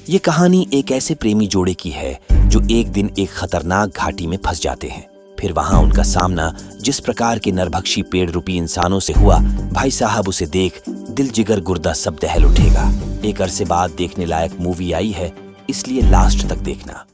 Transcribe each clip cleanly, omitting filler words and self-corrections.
ये कहानी एक ऐसे प्रेमी जोड़े की है जो एक दिन एक खतरनाक घाटी में फंस जाते हैं। फिर वहां उनका सामना जिस प्रकार के नरभक्षी पेड़ रूपी इंसानों से हुआ, भाई साहब उसे देख दिल जिगर गुर्दा सब दहल उठेगा। एक अरसे बाद देखने लायक मूवी आई है, इसलिए लास्ट तक देखना।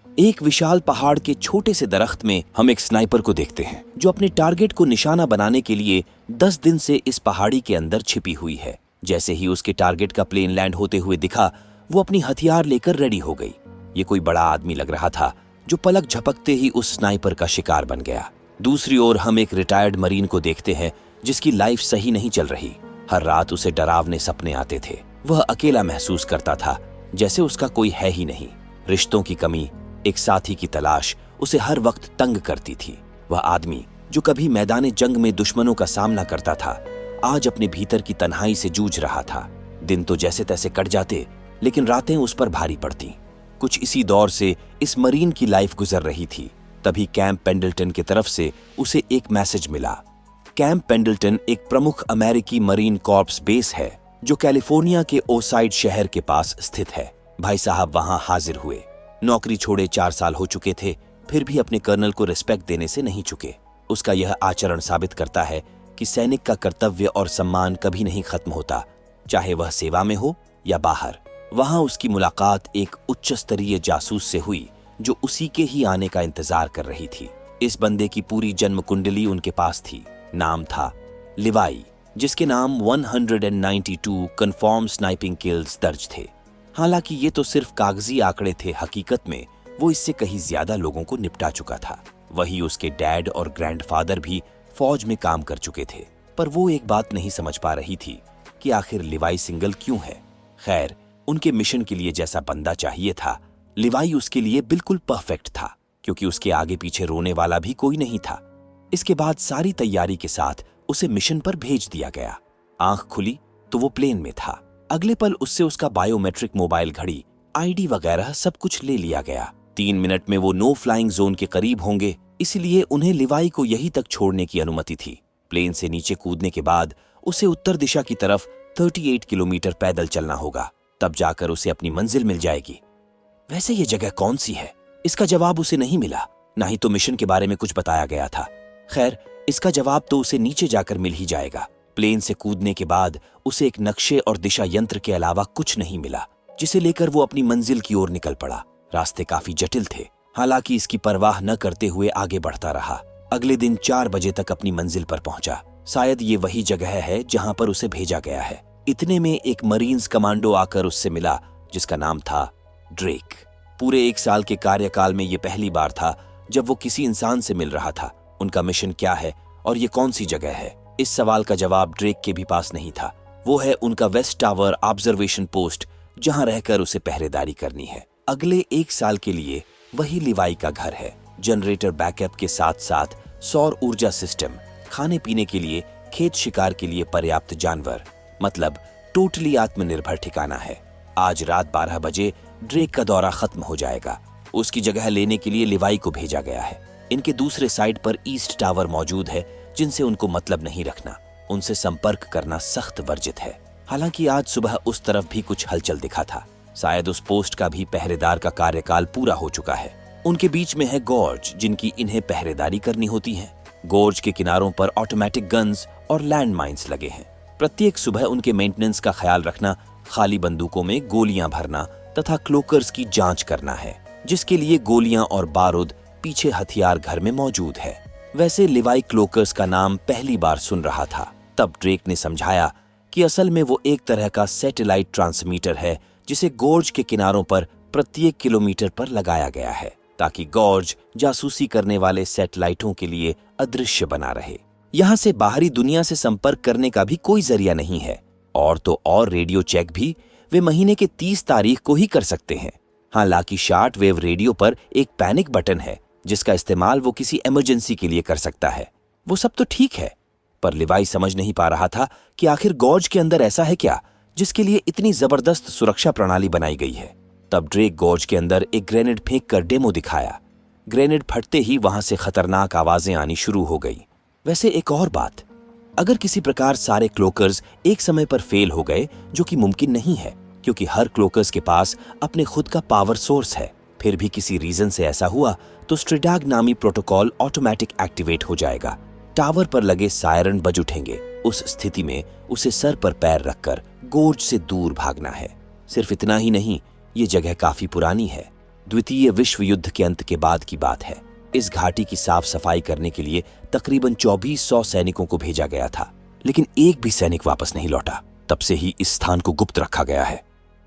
एक विशाल पहाड़ के छोटे से दरख्त में हम एक स्नाइपर को देखते हैं जो अपने टारगेट को निशाना बनाने के लिए 10 दिन से इस पहाड़ी के अंदर छिपी हुई है। जैसे ही उसके टारगेट का प्लेन लैंड होते हुए दिखा, वो अपनी हथियार लेकर रेडी हो गई। ये कोई बड़ा आदमी लग रहा था जो पलक झपकते ही उस स्नाइपर का शिकार बन गया। दूसरी ओर हम एक रिटायर्ड मरीन को देखते हैं जिसकी लाइफ सही नहीं चल रही। हर रात उसे डरावने सपने आते थे। वह अकेला महसूस करता था, जैसे उसका कोई है ही नहीं। रिश्तों की कमी, एक साथी की तलाश उसे हर वक्त तंग करती थी। वह आदमी जो कभी मैदान जंग में दुश्मनों का सामना करता था, आज अपने भीतर की तन्हाई से जूझ रहा था। दिन तो जैसे तैसे कट जाते, लेकिन रातें उस पर भारी पड़ती। कुछ इसी दौर से इस मरीन की लाइफ गुजर रही थी। तभी कैंप पेंडल्टन की तरफ से उसे एक मैसेज मिला। कैंप पेंडल्टन एक प्रमुख अमेरिकी मरीन कॉर्प्स बेस है जो कैलिफोर्निया के ओसाइड शहर के पास स्थित है। भाई साहब वहां हाजिर हुए। नौकरी छोड़े 4 साल हो चुके थे, फिर भी अपने कर्नल को रिस्पेक्ट देने से नहीं चुके। उसका यह आचरण साबित करता है कि सैनिक का कर्तव्य और सम्मान कभी नहीं खत्म होता, चाहे वह सेवा में हो या बाहर। वहां उसकी मुलाकात एक उच्च स्तरीय जासूस से हुई जो उसी के ही आने का इंतजार कर रही थी। इस बंदे की पूरी जन्म कुंडली उनके पास थी। नाम था लिवाई, जिसके नाम 192 कन्फर्म स्नाइपिंग किल्स दर्ज थे। हालांकि ये तो सिर्फ कागजी आंकड़े थे, हकीकत में वो इससे कहीं ज्यादा लोगों को निपटा चुका था। वही उसके डैड और ग्रैंडफादर भी फौज में काम कर चुके थे। पर वो एक बात नहीं समझ पा रही थी कि आखिर लिवाई सिंगल क्यों है। खैर, उनके मिशन के लिए जैसा बंदा चाहिए था, लिवाई उसके लिए बिल्कुल परफेक्ट था, क्योंकि उसके आगे पीछे रोने वाला भी कोई नहीं था। इसके बाद सारी तैयारी के साथ उसे मिशन पर भेज दिया गया। आंख खुली तो वो प्लेन में था। अगले पल उससे उसका बायोमेट्रिक मोबाइल घड़ी, आईडी वगैरह सब कुछ ले लिया गया। 3 मिनट में वो नो फ्लाइंग जोन के करीब होंगे, इसलिए उन्हें लिवाई को यहीं तक छोड़ने की अनुमति थी। प्लेन से नीचे कूदने के बाद उसे उत्तर दिशा की तरफ 38 किलोमीटर पैदल चलना होगा, तब जाकर उसे अपनी मंजिल मिल जाएगी। वैसे ये जगह कौन सी है, इसका जवाब उसे नहीं मिला। ना ही तो मिशन के बारे में कुछ बताया गया था। खैर, इसका जवाब तो उसे नीचे जाकर मिल ही जाएगा। प्लेन से कूदने के बाद उसे एक नक्शे और दिशा यंत्र के अलावा कुछ नहीं मिला, जिसे लेकर वो अपनी मंजिल की ओर निकल पड़ा। रास्ते काफी जटिल थे, हालांकि इसकी परवाह न करते हुए आगे बढ़ता रहा। अगले दिन 4 बजे तक अपनी मंजिल पर पहुंचा। शायद ये वही जगह है जहां पर उसे भेजा गया है। इतने में एक मरीन्स कमांडो आकर उससे मिला, जिसका नाम था ड्रेक। पूरे 1 साल के कार्यकाल में ये पहली बार था जब वो किसी इंसान से मिल रहा था। उनका मिशन क्या है और ये कौन सी जगह है, इस सवाल का जवाब ड्रेक के भी पास नहीं था। वो है उनका वेस्ट टावर ऑब्जर्वेशन पोस्ट, जहां रहकर उसे पहरेदारी करनी है। अगले 1 साल के लिए वही लिवाई का घर है। जनरेटर बैकअप के साथ साथ सौर ऊर्जा सिस्टम, खाने पीने के लिए, खेत शिकार के लिए पर्याप्त जानवर, मतलब टोटली आत्मनिर्भर ठिकाना है। आज रात 12 बजे ड्रेक का दौरा खत्म हो जाएगा। उसकी जगह लेने के लिए लिवाई को भेजा गया है। इनके दूसरे साइड पर ईस्ट टावर मौजूद है, जिनसे उनको मतलब नहीं रखना। उनसे संपर्क करना सख्त वर्जित है। हालांकि आज सुबह उस तरफ भी कुछ हलचल दिखा था। शायद उस पोस्ट का भी पहरेदार का कार्यकाल पूरा हो चुका है। उनके बीच में है गोर्ज, जिनकी इन्हें पहरेदारी करनी होती है। गोर्ज के किनारों पर ऑटोमेटिक गन्स और लैंड माइन्स लगे हैं। प्रत्येक सुबह उनके मेंटेनेंस का ख्याल रखना, खाली बंदूकों में गोलियां भरना तथा क्लोकर्स की जांच करना है, जिसके लिए गोलियां और बारूद पीछे हथियार घर में मौजूद है। वैसे लिवाई क्लोकर्स का नाम पहली बार सुन रहा था। तब ड्रेक ने समझाया कि असल में वो एक तरह का सैटेलाइट ट्रांसमीटर है, जिसे गोर्ज के किनारों पर प्रत्येक किलोमीटर पर लगाया गया है, ताकि गोर्ज जासूसी करने वाले सैटेलाइटों के लिए अदृश्य बना रहे। यहाँ से बाहरी दुनिया से संपर्क करने का भी कोई जरिया नहीं है। और तो और रेडियो चेक भी वे महीने के 30 तारीख को ही कर सकते हैं। हालांकि शॉर्ट वेव रेडियो पर एक पैनिक बटन है, जिसका इस्तेमाल वो किसी इमरजेंसी के लिए कर सकता है। वो सब तो ठीक है, पर लिवाई समझ नहीं पा रहा था कि आखिर गोर्ज के अंदर ऐसा है क्या जिसके लिए इतनी जबरदस्त सुरक्षा प्रणाली बनाई गई है। तब ड्रेक गोर्ज के अंदर एक ग्रेनेड फेंक कर डेमो दिखाया। ग्रेनेड फटते ही वहां से खतरनाक आवाजें आनी शुरू हो गई। वैसे एक और बात, अगर किसी प्रकार सारे क्लोकर्स एक समय पर फेल हो गए, जो कि मुमकिन नहीं है क्योंकि हर क्लोकर्स के पास अपने खुद का पावर सोर्स है, फिर भी किसी रीजन से ऐसा हुआ तो स्ट्रेडाग नामी प्रोटोकॉल ऑटोमेटिक एक्टिवेट हो जाएगा। टावर पर लगे सायरन बज उठेंगे। उस स्थिति में उसे सर पर पैर रखकर गोर्ज से दूर भागना है। सिर्फ इतना ही नहीं, ये जगह काफी पुरानी है। द्वितीय विश्व युद्ध के अंत के बाद की बात है। इस घाटी की साफ सफाई करने के लिए तकरीबन 2400 सैनिकों को भेजा गया था, लेकिन एक भी सैनिक वापस नहीं लौटा। तब से ही इस स्थान को गुप्त रखा गया है।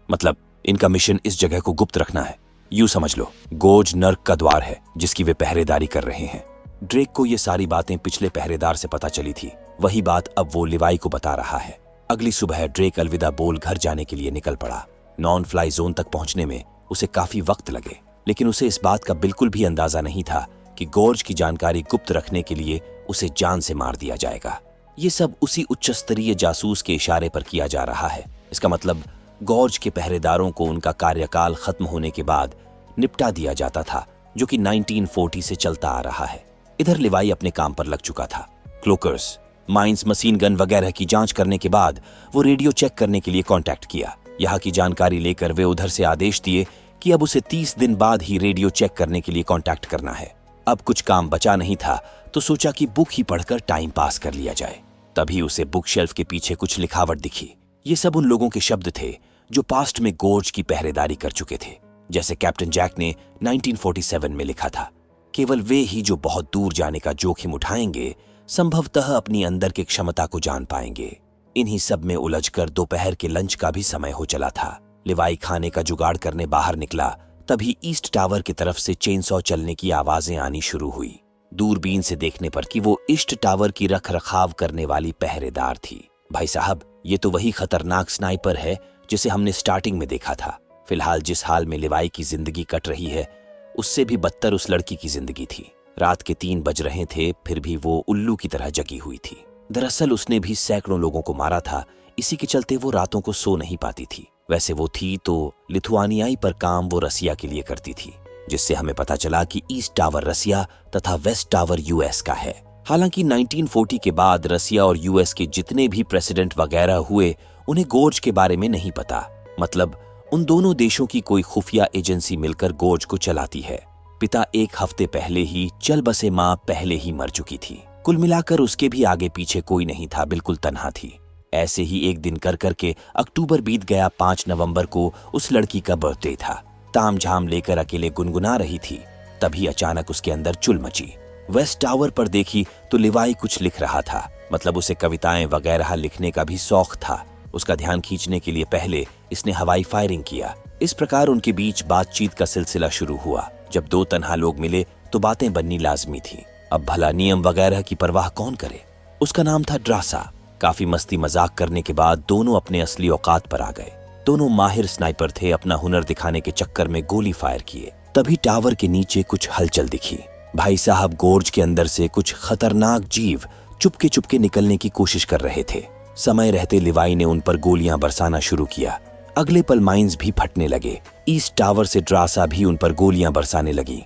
मतलब इनका मिशन इस जगह को गुप्त रखना है। यूं समझ लो, गोज नर्क का द्वार है जिसकी वे पहरेदारी कर रहे हैं। ड्रेक को ये सारी बातें पिछले पहरेदार से पता चली थी। वही बात अब वो लिवाई को बता रहा है। अगली सुबह ड्रेक अलविदा बोल घर जाने के लिए निकल पड़ा। नॉन फ्लाई जोन तक पहुंचने में उसे काफी वक्त लगे, लेकिन उसे इस बात का बिल्कुल भी अंदाजा नहीं था कि गोर्ज की जानकारी गुप्त रखने के लिए उसे जान से मार दिया जाएगा। ये सब उसी उच्च स्तरीय जासूस के इशारे पर किया जा रहा है। इसका मतलब गोर्ज के पहरेदारों को उनका कार्यकाल खत्म होने के बाद निपटा दिया जाता था, जो कि 1940 से चलता आ रहा है। इधर लिवाई अपने काम पर लग चुका था। क्लोकर्स, माइंस, मशीन गन वगैरह की जांच करने के बाद वो रेडियो चेक करने के लिए कांटेक्ट किया। यहाँ की जानकारी लेकर वे उधर से आदेश दिए कि अब उसे 30 दिन बाद ही रेडियो चेक करने के लिए कांटेक्ट करना है। अब कुछ काम बचा नहीं था तो सोचा कि बुक ही पढ़कर टाइम पास कर लिया जाए। तभी उसे बुक शेल्फ के पीछे कुछ लिखावट दिखी। ये सब उन लोगों के शब्द थे जो पास्ट में गोर्ज की पहरेदारी कर चुके थे। जैसे कैप्टन जैक ने 1947 में लिखा था, केवल वे ही जो बहुत दूर जाने का जोखिम उठाएंगे संभवतः अपनी अंदर की क्षमता को जान पाएंगे। इन्हीं सब में उलझकर दोपहर के लंच का भी समय हो चला था। लिवाई खाने का जुगाड़ करने बाहर निकला, तभी ईस्ट टावर की तरफ से चेनसॉ चलने की आवाजें आनी शुरू हुई। दूरबीन से देखने पर कि वो ईस्ट टावर की रख रखाव करने वाली पहरेदार थी। भाई साहब, ये तो वही खतरनाक स्नाइपर है जिसे हमने स्टार्टिंग में देखा था। फिलहाल जिस हाल में लिवाई की जिंदगी कट रही है, उससे भी बदतर उस लड़की की जिंदगी थी। रात के 3 बज रहे थे, फिर भी वो उल्लू की तरह जगी हुई थी। दरअसल उसने भी सैकड़ों लोगों को मारा था, इसी के चलते वो रातों को सो नहीं पाती थी। वैसे वो थी तो लिथुआनियाई पर काम वो रसिया के लिए करती थी, जिससे हमें पता चला कि ईस्ट टावर रसिया तथा वेस्ट टावर यूएस का है। हालांकि 1940 के बाद रसिया और यूएस के जितने भी प्रेसिडेंट वगैरह हुए, उन्हें गोर्ज के बारे में नहीं पता। मतलब उन दोनों देशों की कोई खुफिया एजेंसी मिलकर गोर्ज को चलाती है। पिता 1 हफ्ते पहले ही चल बसे, माँ पहले ही मर चुकी थी। कुल मिलाकर उसके भी आगे पीछे कोई नहीं था, बिल्कुल तन्हा थी। ऐसे ही एक दिन कर करके अक्टूबर बीत गया। 5 नवंबर को उस लड़की का बर्थडे था। ताम झाम लेकर अकेले गुनगुना रही थी, तभी अचानक उसके अंदर चुल मची। वेस्ट टावर पर देखी तो लिवाई कुछ लिख रहा था। मतलब उसे कविताएं वगैरह लिखने का भी शौक था। उसका ध्यान खींचने के लिए पहले इसने हवाई फायरिंग किया। इस प्रकार उनके बीच बातचीत का सिलसिला शुरू हुआ। जब 2 तन्हा लोग मिले तो बातें बननी लाजमी थी। अब भला नियम वगैरह की परवाह कौन करे। उसका नाम था ड्रासा। काफी मस्ती मजाक करने के बाद दोनों अपने असली औकात पर आ गए। दोनों माहिर स्नाइपर थे। अपना हुनर दिखाने के चक्कर में गोली फायर किए। तभी टावर के नीचे कुछ हलचल दिखी। भाई साहब, गोर्ज के अंदर से कुछ खतरनाक जीव चुपके चुपके निकलने की कोशिश कर रहे थे। समय रहते लिवाई ने उन पर गोलियां बरसाना शुरू किया। अगले पल माइंस भी फटने लगे। ईस्ट टावर से ड्रासा भी उन पर गोलियां बरसाने लगी।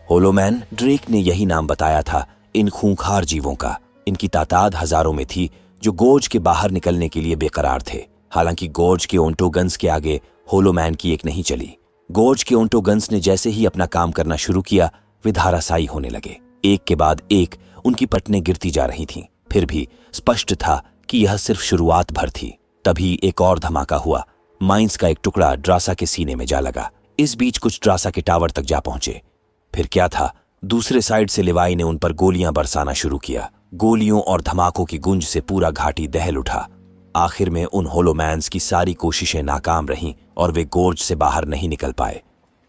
होलोमैन, ड्रेक ने यही नाम बताया था इन खूंखार जीवों का। इनकी तादाद हजारों में थी जो गोर्ज के बाहर निकलने के लिए बेकरार थे। हालांकि गोर्ज के ओंटो गन्स के आगे होलोमैन की एक नहीं चली। गोर्ज के ओंटो गन्स ने जैसे ही अपना काम करना शुरू किया, वे धाराशायी होने लगे। एक के बाद एक उनकी पटनें गिरती जा रही थीं। फिर भी स्पष्ट था कि यह सिर्फ शुरुआत भर थी। तभी एक और धमाका हुआ। माइंस का एक टुकड़ा ड्रासा के सीने में जा लगा। इस बीच कुछ ड्रासा के टावर तक जा पहुंचे। फिर क्या था, दूसरे साइड से लिवाई ने उन पर गोलियां बरसाना शुरू किया। गोलियों और धमाकों की गूंज से पूरा घाटी दहल उठा। आखिर में उन होलोमैन्स की सारी कोशिशें नाकाम रहीं और वे गोर्ज से बाहर नहीं निकल पाए।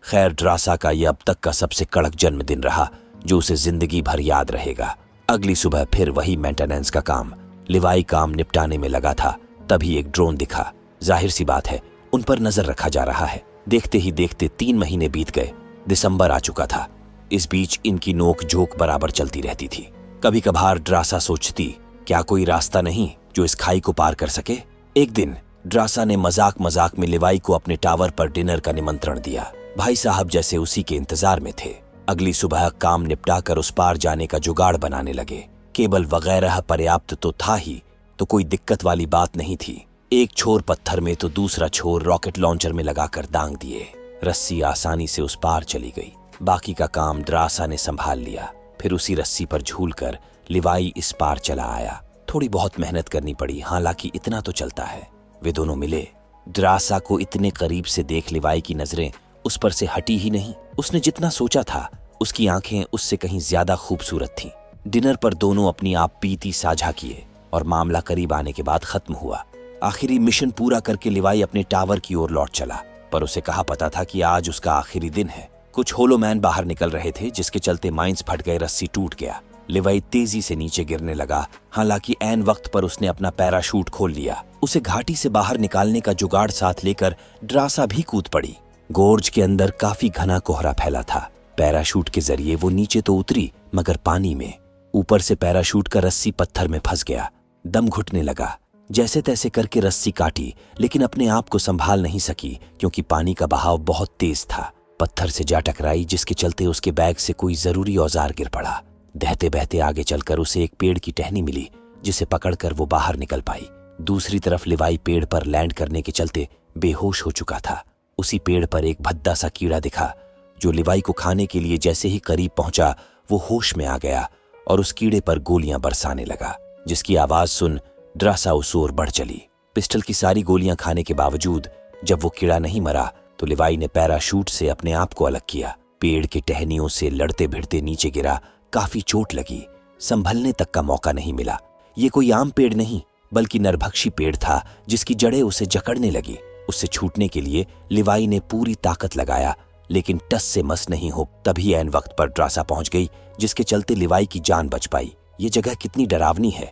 खैर, ड्रासा का यह अब तक का सबसे कड़क जन्मदिन रहा, जो उसे जिंदगी भर याद रहेगा। अगली सुबह फिर वही मेंटेनेंस का काम। लिवाई काम निपटाने में लगा था, तभी एक ड्रोन दिखा। जाहिर सी बात है, उन पर नजर रखा जा रहा है। देखते ही देखते 3 महीने बीत गए। दिसंबर आ चुका था। इस बीच इनकी नोक झोंक बराबर चलती रहती थी। कभी कभार ड्रासा सोचती, क्या कोई रास्ता नहीं जो इस खाई को पार कर सके। एक दिन ड्रासा ने मजाक मजाक में लिवाई को अपने टावर पर डिनर का निमंत्रण दिया। भाई साहब जैसे उसी के इंतजार में थे। अगली सुबह काम निपटाकर उस पार जाने का जुगाड़ बनाने लगे। केबल वगैरह पर्याप्त तो था ही, तो कोई दिक्कत वाली बात नहीं थी। एक छोर पत्थर में तो दूसरा छोर रॉकेट लॉन्चर में लगाकर दांग दिए। रस्सी आसानी से उस पार चली गई। बाकी का काम द्रासा ने संभाल लिया। फिर उसी रस्सी पर झूलकर लिवाई इस पार चला आया। थोड़ी बहुत मेहनत करनी पड़ी, हालांकि इतना तो चलता है। वे दोनों मिले। द्रासा को इतने करीब से देख लिवाई की नजरें उस पर से हटी ही नहीं। उसने जितना सोचा था उसकी आंखें उससे कहीं ज्यादा खूबसूरत थीं। डिनर पर दोनों अपनी आप बीती साझा किए और मामला करीब आने के बाद खत्म हुआ। आखिरी मिशन पूरा करके लिवाई अपने टावर की ओर लौट चला, पर उसे कहा पता था कि आज उसका आखिरी दिन है। कुछ होलोमैन बाहर निकल रहे थे, जिसके चलते माइंस फट गए, रस्सी टूट गया। लिवाई तेजी से नीचे गिरने लगा, हालांकि ऐन वक्त पर उसने अपना पैराशूट खोल लिया। उसे घाटी से बाहर निकालने का जुगाड़ साथ लेकर ड्रासा भी कूद पड़ी। गोर्ज के अंदर काफी घना कोहरा फैला था। पैराशूट के जरिए वो नीचे तो उतरी, मगर पानी में। ऊपर से पैराशूट का रस्सी पत्थर में फंस गया। दम घुटने लगा। जैसे तैसे करके रस्सी काटी, लेकिन अपने आप को संभाल नहीं सकी, क्योंकि पानी का बहाव बहुत तेज था। पत्थर से जा टकराई, जिसके चलते उसके बैग से कोई जरूरी औजार गिर पड़ा। बहते बहते आगे चलकर उसे एक पेड़ की टहनी मिली, जिसे पकड़कर वो बाहर निकल पाई। दूसरी तरफ लिवाई पेड़ पर लैंड करने के चलते बेहोश हो चुका था। उसी पेड़ पर एक भद्दा सा कीड़ा दिखा, जो लिवाई को खाने के लिए जैसे ही करीब पहुंचा वो होश में आ गया और उस कीड़े पर गोलियां बरसाने लगा, जिसकी आवाज सुन ड्रासा उस ओर बढ़ चली। पिस्टल की सारी गोलियां खाने के बावजूद जब वो कीड़ा नहीं मरा, तो लिवाई ने पैराशूट से अपने आप को अलग किया। पेड़ के टहनियों से लड़ते भिड़ते नीचे गिरा। काफी चोट लगी, संभलने तक का मौका नहीं मिला। ये कोई आम पेड़ नहीं, बल्कि नरभक्षी पेड़ था, जिसकी जड़ें उसे जकड़ने लगी। उससे छूटने के लिए लिवाई ने पूरी ताकत लगाया, लेकिन टस से मस नहीं हो। तभी ऐन वक्त पर ड्रासा पहुंच गई, जिसके चलते लिवाई की जान बच पाई। ये जगह कितनी डरावनी है,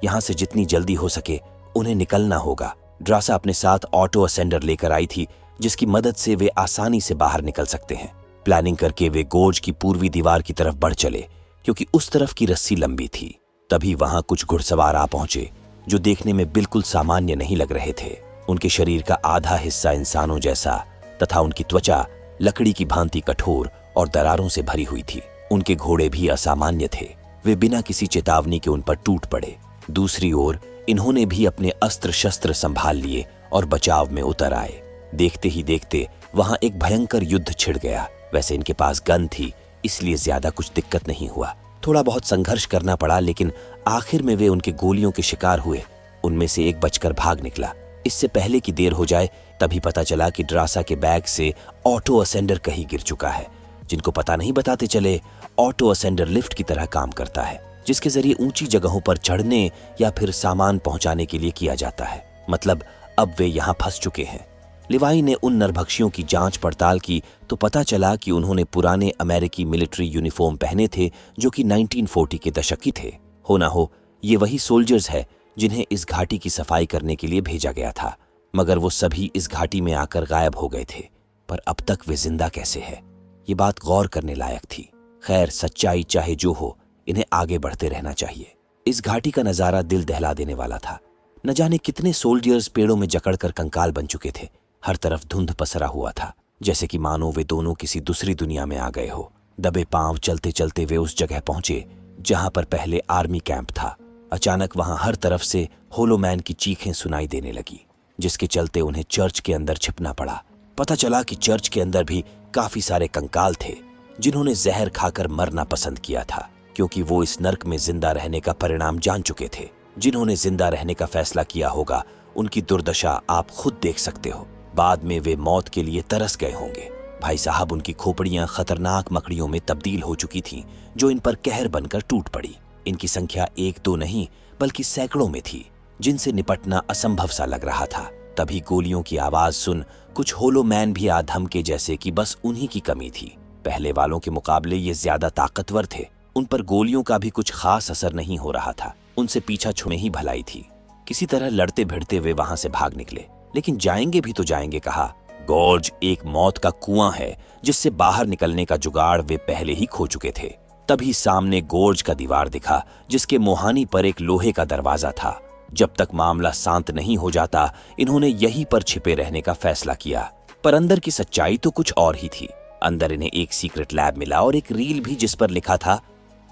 यहां से जितनी जल्दी हो सके उन्हें निकलना होगा। ड्रासा अपने साथ ऑटो असेंडर लेकर आई थी, जिसकी मदद से वे आसानी से बाहर निकल सकते हैं। प्लानिंग करके वे गोर्ज की पूर्वी दीवार की तरफ बढ़ चले, क्योंकि उस तरफ की रस्सी लंबी थी। तभी वहां कुछ घुड़सवार आ पहुंचे, जो देखने में बिल्कुल सामान्य नहीं लग रहे थे। उनके शरीर का आधा हिस्सा इंसानों जैसा तथा उनकी त्वचा लकड़ी की भांति कठोर और दरारों से भरी हुई थी। उनके घोड़े भी असामान्य थे। वे बिना किसी चेतावनी के उन पर टूट पड़े। दूसरी ओर इन्होंने भी अपने अस्त्र शस्त्र संभाल लिए और बचाव में उतर आए। देखते ही देखते वहां एक भयंकर युद्ध छिड़ गया। वैसे इनके पास गन थी, इसलिए ज्यादा कुछ दिक्कत नहीं हुआ। थोड़ा बहुत संघर्ष करना पड़ा, लेकिन आखिर में वे उनके गोलियों के शिकार हुए। उनमें से एक बचकर भाग निकला। इससे पहले कि देर हो जाए, तभी पता चला कि ड्रासा के बैग से ऑटो असेंडर कहीं गिर चुका है। जिनको पता नहीं बताते चले, ऑटो असेंडर लिफ्ट की तरह काम करता है, जिसके जरिए ऊंची जगहों पर चढ़ने या फिर सामान पहुंचाने के लिए किया जाता है। मतलब अब वे यहां फंस चुके हैं। लिवाई ने उन नरभक्षियों की जांच पड़ताल की तो पता चला कि उन्होंने पुराने अमेरिकी मिलिट्री यूनिफॉर्म पहने थे, जो कि 1940 के दशक की थे। हो ना हो ये वही सोल्जर्स है जिन्हें इस घाटी की सफाई करने के लिए भेजा गया था, मगर वो सभी इस घाटी में आकर गायब हो गए थे। पर अब तक वे जिंदा कैसे है, ये बात गौर करने लायक थी। खैर, सच्चाई चाहे जो हो, इन्हें आगे बढ़ते रहना चाहिए। इस घाटी का नजारा दिल दहला देने वाला था। न जाने कितने सोल्जर्स पेड़ों में जकड़कर कंकाल बन चुके थे। हर तरफ धुंध पसरा हुआ था, जैसे कि मानो वे दोनों किसी दूसरी दुनिया में आ गए हो। दबे पांव चलते चलते वे उस जगह पहुंचे जहां पर पहले आर्मी कैंप था। अचानक वहां हर तरफ से होलोमैन की चीखें सुनाई देने लगी, जिसके चलते उन्हें चर्च के अंदर छिपना पड़ा। पता चला कि चर्च के अंदर भी काफी सारे कंकाल थे, जिन्होंने जहर खाकर मरना पसंद किया था, क्योंकि वो इस नर्क में जिंदा रहने का परिणाम जान चुके थे। जिन्होंने जिंदा रहने का फैसला किया होगा, उनकी दुर्दशा आप खुद देख सकते हो। बाद में वे मौत के लिए तरस गए होंगे। भाई साहब, उनकी खोपड़ियां खतरनाक मकड़ियों में तब्दील हो चुकी थीं, जो इन पर कहर बनकर टूट पड़ी। इनकी संख्या एक दो नहीं, बल्कि सैकड़ों में थी, जिनसे निपटना असंभव सा लग रहा था। तभी गोलियों की आवाज सुन कुछ होलोमैन भी आ धमके, जैसे कि बस उन्हीं की कमी थी। पहले वालों के मुकाबले ये ज्यादा ताकतवर थे। उन पर गोलियों का भी कुछ खास असर नहीं हो रहा था। उनसे पीछा छुड़े ही भलाई थी। किसी तरह लड़ते भिड़ते वे वहां से भाग निकले, लेकिन जाएंगे भी तो जाएंगे कहाँ। गोर्ज एक मौत का कुआं है, जिससे बाहर निकलने का जुगाड़ वे पहले ही खो चुके थे। तभी सामने गोर्ज का दीवार दिखा, जिसके मुहानी पर एक लोहे का दरवाजा था। जब तक मामला शांत नहीं हो जाता, इन्होंने यहीं पर छिपे रहने का फैसला किया। पर अंदर की सच्चाई तो कुछ और ही थी। अंदर इन्हें एक सीक्रेट लैब मिला और एक रील भी, जिस पर लिखा था,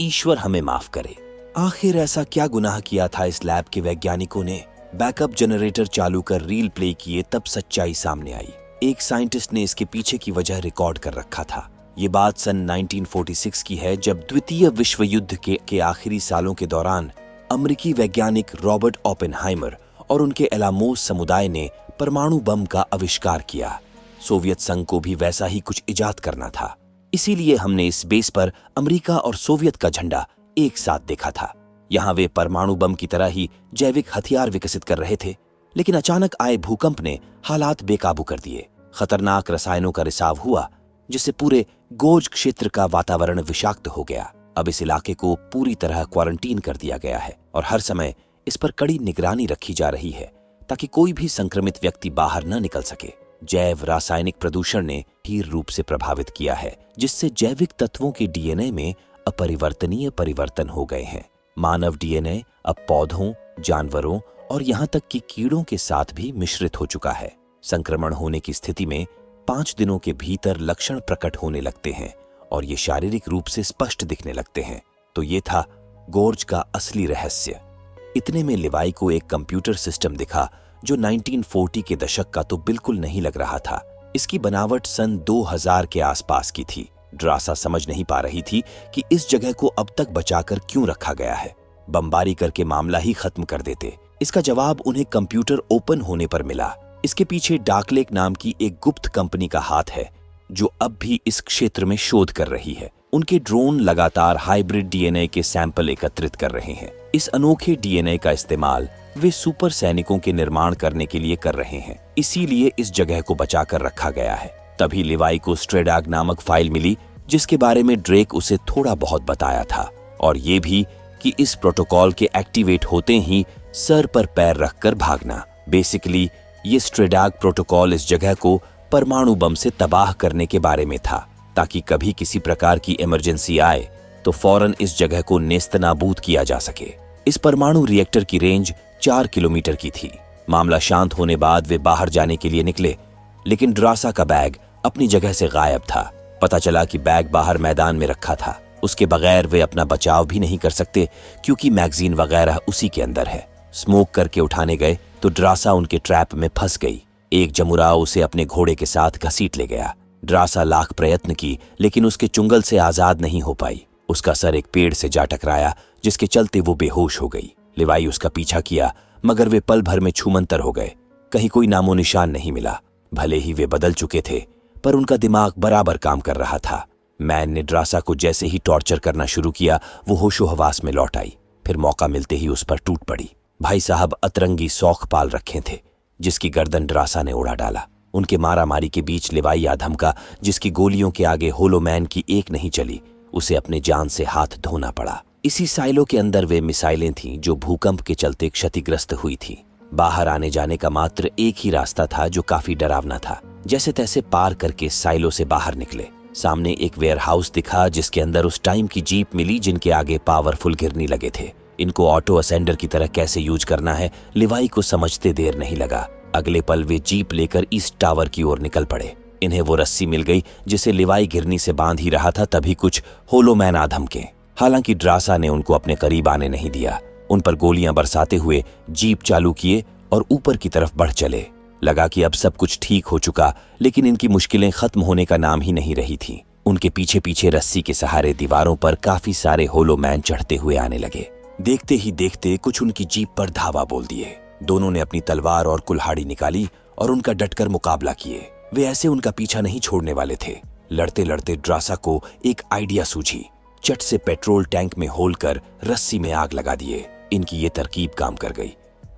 ईश्वर हमें माफ करे। आखिर ऐसा क्या गुनाह किया था इस लैब के वैज्ञानिकों ने? बैकअप जनरेटर चालू कर रील प्ले किए तब सच्चाई सामने आई। एक साइंटिस्ट ने इसके पीछे की वजह रिकॉर्ड कर रखा था। ये बात सन 1946 की है, जब द्वितीय विश्व युद्ध के आखिरी सालों के दौरान अमेरिकी वैज्ञानिक रॉबर्ट ओपेनहाइमर और उनके एलामोस समुदाय ने परमाणु बम का आविष्कार किया। सोवियत संघ को भी वैसा ही कुछ इजाद करना था। इसीलिए हमने इस बेस पर अमेरिका और सोवियत का झंडा एक साथ देखा था। यहाँ वे परमाणु बम की तरह ही जैविक हथियार विकसित कर रहे थे, लेकिन अचानक आए भूकंप ने हालात बेकाबू कर दिए। खतरनाक रसायनों का रिसाव हुआ, जिससे पूरे गोर्ज क्षेत्र का वातावरण विषाक्त हो गया। अब इस इलाके को पूरी तरह क्वारंटीन कर दिया गया है और हर समय इस पर कड़ी निगरानी रखी जा रही है, ताकि कोई भी संक्रमित व्यक्ति बाहर न निकल सके। जैव रासायनिक प्रदूषण ने गंभीर रूप से प्रभावित किया है, जिससे जैविक तत्वों के डीएनए में अपरिवर्तनीय परिवर्तन हो गए हैं। मानव डीएनए अब पौधों, जानवरों और यहाँ तक कि कीड़ों के साथ भी मिश्रित हो चुका है। संक्रमण होने की स्थिति में 5 दिनों के भीतर लक्षण प्रकट होने लगते हैं और ये शारीरिक रूप से स्पष्ट दिखने लगते हैं। तो ये था गोर्ज का असली रहस्य। इतने में लिवाई को एक कंप्यूटर सिस्टम दिखा जो 1940 के दशक का तो बिल्कुल नहीं लग रहा था। इसकी बनावट सन 2000 के आसपास की थी। ड्रासा समझ नहीं पा रही थी कि इस जगह को अब तक बचाकर क्यों रखा गया है। बमबारी करके मामला ही खत्म कर देते। इसका जवाब उन्हें कंप्यूटर ओपन होने पर मिला। इसके पीछे डार्कलेक नाम की एक गुप्त कंपनी का हाथ है, जो अब भी इस क्षेत्र में शोध कर रही है। उनके ड्रोन लगातार हाइब्रिड डीएनए के सैंपल एकत्रित कर रहे हैं। इस अनोखे डीएनए का इस्तेमाल वे सुपर सैनिकों के निर्माण करने के लिए कर रहे हैं। इसीलिए इस जगह को बचाकर रखा गया है। तभी लिवाई को स्ट्रेडाग नामक फाइल मिली, जिसके बारे में ड्रेक उसे थोड़ा बहुत बताया था, और ये भी कि इस प्रोटोकॉल के एक्टिवेट होते ही सर पर पैर रखकर भागना। बेसिकली ये स्ट्रेडाग प्रोटोकॉल इस जगह को परमाणु बम से तबाह करने के बारे में था, ताकि कभी किसी प्रकार की इमरजेंसी आए तो फौरन इस जगह को नेस्तनाबूद किया जा सके। इस परमाणु रिएक्टर की रेंज 4 किलोमीटर की थी। मामला शांत होने बाद वे बाहर जाने के लिए निकले, लेकिन ड्रासा का बैग अपनी जगह से गायब था। पता चला कि बैग बाहर मैदान में रखा था। उसके बगैर वे अपना बचाव भी नहीं कर सकते, क्योंकि मैगजीन वगैरह उसी के अंदर है। स्मोक करके उठाने गए तो ड्रासा उनके ट्रैप में फंस गई। एक जमुराव उसे अपने घोड़े के साथ घसीट ले गया। ड्रासा लाख प्रयत्न की, लेकिन उसके चुंगल से आजाद नहीं हो पाई। उसका सर एक पेड़ से जा टकराया, जिसके चलते वो बेहोश हो गई। लिवाई उसका पीछा किया, मगर वे पल भर में छूमंतर हो गए। कहीं कोई नामो निशान नहीं मिला। भले ही वे बदल चुके थे, पर उनका दिमाग बराबर काम कर रहा था। मैन ने ड्रासा को जैसे ही टॉर्चर करना शुरू किया, वो होशो हवास में लौट आई। फिर मौका मिलते ही उस पर टूट पड़ी। भाई साहब अतरंगी शौक पाल रखे थे, जिसकी गर्दन ड्रासा ने उड़ा डाला। उनके मारामारी के बीच लिवाई आधम का, जिसकी गोलियों के आगे होलोमैन की एक नहीं चली, उसे अपने जान से हाथ धोना पड़ा। इसी साइलो के अंदर वे मिसाइलें थीं जो भूकंप के चलते क्षतिग्रस्त हुई थीं। बाहर आने जाने का मात्र एक ही रास्ता था, जो काफी डरावना था। जैसे तैसे पार करके साइलो से बाहर निकले। सामने एक वेयरहाउस दिखा, जिसके अंदर उस टाइम की जीप मिली जिनके आगे पावरफुल गिरनी लगे थे। इनको ऑटो असेंडर की तरह कैसे यूज करना है, लिवाई को समझते देर नहीं लगा। अगले पल वे जीप लेकर ईस्ट टावर की ओर निकल पड़े। इन्हें वो रस्सी मिल गई जिसे लिवाई गिरनी से बांध ही रहा था, तभी कुछ होलोमैन आधम के। हालांकि ड्रासा ने उनको अपने करीब आने नहीं दिया। उन पर गोलियां बरसाते हुए जीप चालू किए और ऊपर की तरफ बढ़ चले। लगा कि अब सब कुछ ठीक हो चुका, लेकिन इनकी मुश्किलें खत्म होने का नाम ही नहीं रही थी। उनके पीछे पीछे रस्सी के सहारे दीवारों पर काफी सारे होलोमैन चढ़ते हुए आने लगे। देखते ही देखते कुछ उनकी जीप पर धावा बोल दिए। दोनों ने अपनी तलवार और कुल्हाड़ी निकाली और उनका डटकर मुकाबला किए। वे ऐसे उनका पीछा नहीं छोड़ने वाले थे। लड़ते लड़ते ड्रासा को एक आइडिया सूझी। चट से पेट्रोल टैंक में होल कर रस्सी में आग लगा दिए। इनकी ये तरकीब काम कर गई।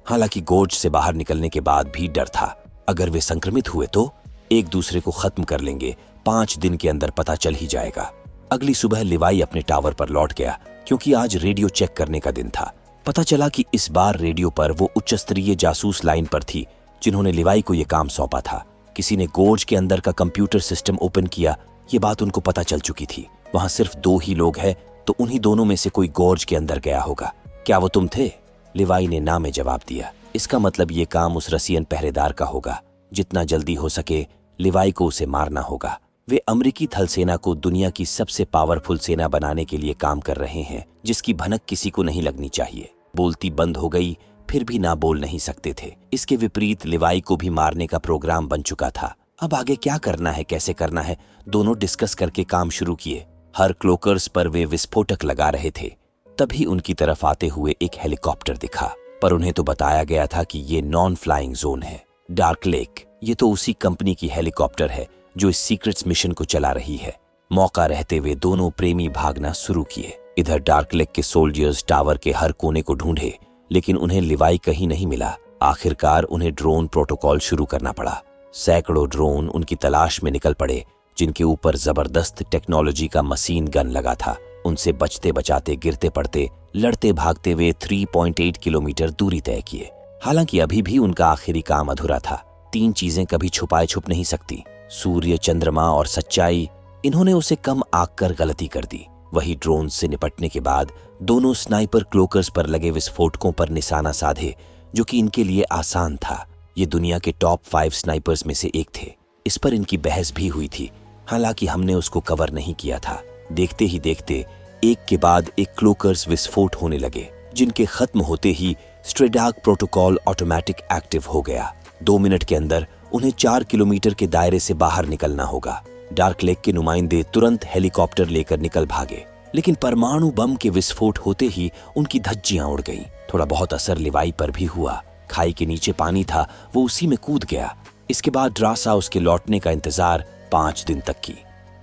हालांकि गोर्ज से बाहर निकलने के बाद भी डर था। अगर वे संक्रमित हुए तो एक दूसरे को खत्म कर लेंगे। 5 दिन के अंदर पता चल ही जाएगा। अगली सुबह लिवाई अपने टावर पर लौट गया, क्योंकि आज रेडियो चेक करने का दिन था। पता चला कि इस बार रेडियो पर वो उच्च स्तरीय जासूस लाइन पर थी, जिन्होंने लिवाई को यह काम सौंपा था। किसी ने गोर्ज के अंदर का कंप्यूटर सिस्टम ओपन किया। ये बात उनको पता चल चुकी थी। वहां सिर्फ 2 ही लोग हैं, तो उन्हीं दोनों में से कोई गोर्ज के अंदर गया होगा। क्या वो तुम थे? लिवाई ने ना में जवाब दिया। इसका मतलब ये काम उस रसियन पहरेदार का होगा। जितना जल्दी हो सके लिवाई को उसे मारना होगा। वे अमेरिकी थल सेना को दुनिया की सबसे पावरफुल सेना बनाने के लिए काम कर रहे हैं, जिसकी भनक किसी को नहीं लगनी चाहिए। बोलती बंद हो गई, फिर भी ना बोल नहीं सकते थे। इसके विपरीत लिवाई को भी मारने का प्रोग्राम बन चुका था। अब आगे क्या करना है, कैसे करना है, दोनों डिस्कस करके काम शुरू किए। हर क्लोकर्स पर वे विस्फोटक लगा रहे थे। तभी उनकी तरफ आते हुए एक हेलीकॉप्टर दिखा, पर उन्हें तो बताया गया था कि ये नॉन फ्लाइंग जोन है। डार्क लेक, ये तो उसी कंपनी की हेलीकॉप्टर है जो इस सीक्रेट्स मिशन को चला रही है। मौका रहते हुए दोनों प्रेमी भागना शुरू किए। इधर डार्क लेक के सोल्जर्स टावर के हर कोने को ढूंढे, लेकिन उन्हें लिवाई कहीं नहीं मिला। आखिरकार उन्हें ड्रोन प्रोटोकॉल शुरू करना पड़ा। सैकड़ों ड्रोन उनकी तलाश में निकल पड़े, जिनके ऊपर जबरदस्त टेक्नोलॉजी का मशीन गन लगा था। उनसे बचते बचाते, गिरते पड़ते, लड़ते भागते हुए 3.8 किलोमीटर दूरी तय किए। हालांकि अभी भी उनका आखिरी काम अधूरा था। 3 चीजें कभी छुपाए छुप नहीं सकती, सूर्य, चंद्रमा और सच्चाई। इन्होंने उसे कम आंक कर गलती कर दी। वही ड्रोन से निपटने के बाद दोनों स्नाइपर क्लोकर्स पर लगे विस्फोटकों पर निशाना साधे, जो कि इनके लिए आसान था। ये दुनिया के टॉप 5 स्नाइपर्स में से एक थे। इस पर इनकी बहस भी हुई थी, हालांकि हमने उसको कवर नहीं किया था। देखते ही देखते एक के बाद एक क्लोकर्स विस्फोट होने लगे, जिनके खत्म होते ही स्ट्रेडाक प्रोटोकॉल ऑटोमेटिक एक्टिव हो गया। 2 मिनट के अंदर उन्हें 4 किलोमीटर के दायरे से बाहर निकलना होगा। डार्क लेक के नुमाइंदे तुरंत हेलीकॉप्टर लेकर निकल भागे, लेकिन परमाणु बम के विस्फोट होते ही उनकी धज्जियां उड़ गईं। थोड़ा बहुत असर लिवाई पर भी हुआ। खाई के नीचे पानी था, वो उसी में कूद गया। इसके बाद ड्रासा उसके लौटने का इंतजार 5 दिन तक की।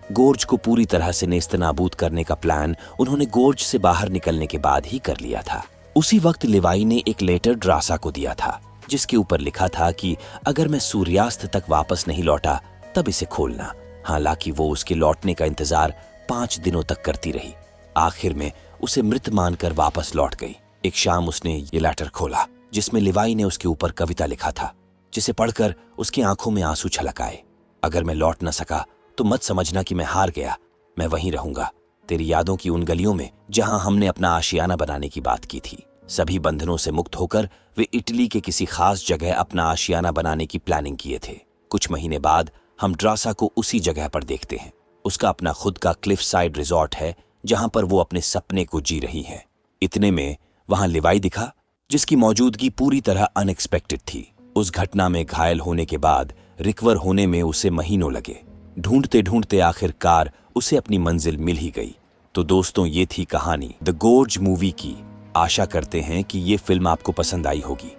गोर्ज को पूरी तरह से नेस्तनाबूद करने का प्लान उन्होंने गोर्ज से बाहर निकलने के बाद ही कर लिया था। उसी वक्त लिवाई ने एक लेटर ड्रासा को दिया था, जिसके ऊपर लिखा था कि अगर मैं सूर्यास्त तक वापस नहीं लौटा तब इसे खोलना। हालांकि वो उसके लौटने का इंतजार 5 दिनों तक करती रही। आखिर में उसे मृत मानकर वापस लौट गई। एक शाम उसने ये लेटर खोला, जिसमें लिवाई ने उसके ऊपर कविता लिखा था, जिसे पढ़कर उसकी आंखों में आंसू छलक आए। अगर मैं लौट न सका तो मत समझना कि मैं हार गया। मैं वहीं रहूंगा, तेरी यादों की उन गलियों में जहां हमने अपना आशियाना बनाने की बात की थी। सभी बंधनों से मुक्त होकर वे इटली के किसी खास जगह अपना आशियाना बनाने की प्लानिंग किए थे। कुछ महीने बाद हम ड्रासा को उसी जगह पर देखते हैं। उसका अपना खुद का क्लिफ साइड रिजॉर्ट है, जहां पर वो अपने सपने को जी रही है। इतने में वहां लिवाई दिखा, जिसकी मौजूदगी पूरी तरह अनएक्सपेक्टेड थी। उस घटना में घायल होने के बाद रिकवर होने में उसे महीनों लगे। ढूंढते ढूंढते आखिरकार उसे अपनी मंजिल मिल ही गई। तो दोस्तों, ये थी कहानी द गोर्ज मूवी की। आशा करते हैं कि ये फिल्म आपको पसंद आई होगी।